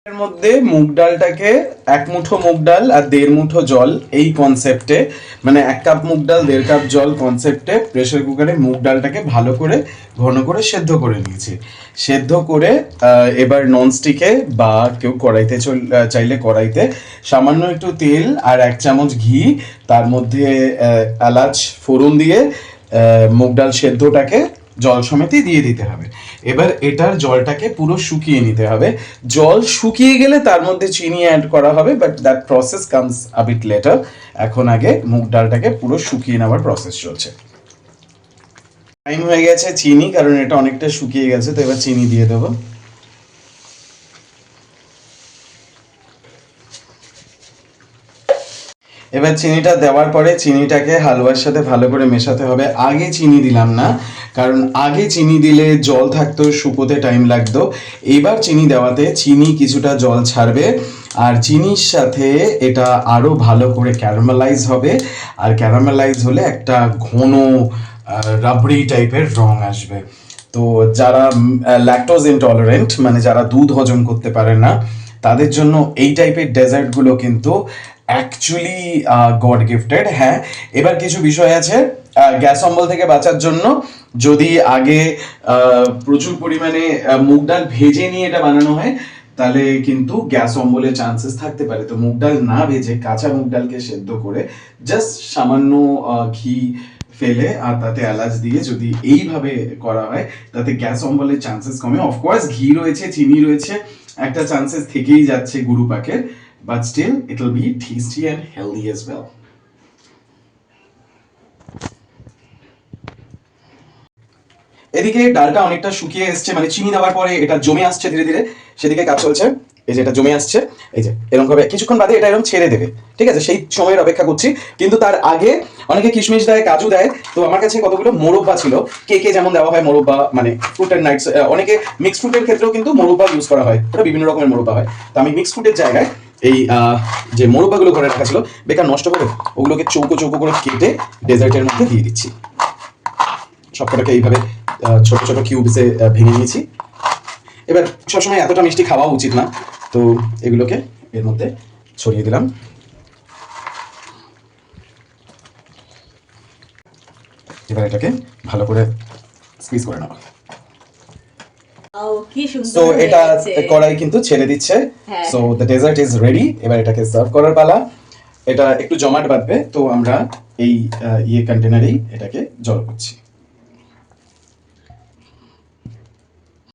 এর মধ্যে মুগ ডালটাকে 1 মুঠো মুগ ডাল আর 1.5 মুঠো জল, এই কনসেপ্টে মানে 1 কাপ মুগ ডাল 1.5 কাপ জল কনসেপ্টে প্রেসার কুকারে মুগ ডালটাকে ভালো করে ঘন করে সেদ্ধ করে নিয়েছি। সেদ্ধ করে এবার ননস্টিকে বা কেউ কড়াইতে চাইলে কড়াইতে সামান্য একটু তেল আর 1 চামচ ঘি, তার মধ্যে এলাচ ফোড়ন দিয়ে মুগ ডাল সেদ্ধটাকে জল সমেতই দিয়ে দিতে হবে। এবার এটার জলটাকে পুরো শুকিয়ে নিতে হবে। জল শুকিয়ে গেলে তার মধ্যে চিনি অ্যাড করা হবে, but that process comes a bit later. এখন আগে মুগ ডালটাকে পুরো শুকিয়ে নেওয়ার প্রসেস চলছে। টাইম হয়ে গেছে চিনি, কারণ এটা অনেকটা শুকিয়ে গেছে, তো এবার চিনি দিয়ে দেবো। এবার চিনিটা দেওয়ার পরে চিনিটাকে হালুয়ার সাথে ভালো করে মেশাতে হবে। আগে চিনি দিলাম না, কারণ আগে চিনি দিলে জল থাকতো, শুকোতে টাইম লাগতো। এবার চিনি দেওয়াতে চিনি কিছুটা জল ছাড়বে, আর চিনির সাথে এটা আরও ভালো করে ক্যারামেলাইজ হবে, আর ক্যারামেলাইজ হলে একটা ঘন রাবড়ি টাইপের রং আসবে। তো যারা ল্যাকটোজ ইনটলারেন্ট, মানে যারা দুধ হজম করতে পারে না, তাদের জন্য এই টাইপের ডেজার্টগুলো কিন্তু অ্যাকচুয়ালি গড গিফটেড। হ্যাঁ, এবার কিছু বিষয় আছে গ্যাস অম্বল থেকে বাঁচার জন্য। যদি আগে প্রচুর পরিমাণে মুগ ডাল ভেজে নিয়ে এটা বানানো হয়, তাহলে কিন্তু গ্যাস অম্বলের চান্সেস থাকতে পারে। তো মুগ ডাল না ভেজে কাঁচা মুগ ডালকে সেদ্ধ করে জাস্ট সামান্য ঘি ফেলে আর তাতে এলাচ দিয়ে যদি এইভাবে করা হয়, তাতে গ্যাস অম্বলের চান্সেস কমে। অফকোর্স ঘি রয়েছে, চিনি রয়েছে, একটা চান্সেস থেকেই যাচ্ছে গুরু পাকের, but still it will be tasty and healthy as well. এদিকে ডালটা অনেকটা শুকিয়ে এসছে, মানে চিনি দেওয়ার পরে এটা জমে আসছে ধীরে ধীরে, সেদিকে কাজ চলছে। এই যে এটা জমে আসছে, এই যে এরকম ভাবে কিছুক্ষণ বাদে এটা এরকম ছেড়ে দেবে, ঠিক আছে? সেই সময়ের অপেক্ষা করছি। কিন্তু তার আগে অনেকে কিশমিশ দেয়, কাজু দেয়, তো আমার কাছে কতগুলো মোরব্বা ছিল। কেকে যেমন দেওয়া হয় মোরব্বা, মানে ফ্রুট এন্ড নাটস, অনেকে মিক্স ফ্রুটের ক্ষেত্রেও কিন্তু মোরব্বা ইউজ করা হয়, ওটা বিভিন্ন রকমের মোরব্বা হয়। তো আমি মিক্স ফ্রুটের জায়গায় এই যে মোরব্বাগুলো ঘরে রাখা ছিল, বেকার নষ্ট করে ওগুলোকে চৌকো চৌকো করে কেটে ডেজার্টের মধ্যে দিয়ে দিচ্ছি। সবকটাকে এইভাবে ছোট ছোট কিউবসে ভেঙে নিয়েছি। এবার সবসময় এতটা মিষ্টি খাওয়া উচিত না, তো এগুলোকে এর মধ্যে ছড়িয়ে দিলাম। এবার এটাকে ভালো করে স্কুইজ করে নেওয়া। সো এটা কড়াই কিন্তু ছেড়ে দিচ্ছে। So the dessert is ready. এবার এটাকে সার্ভ করার পালা। এটা একটু জমাট বাঁধবে, তো আমরা এই কন্টেনারেই এটাকে জল করছি।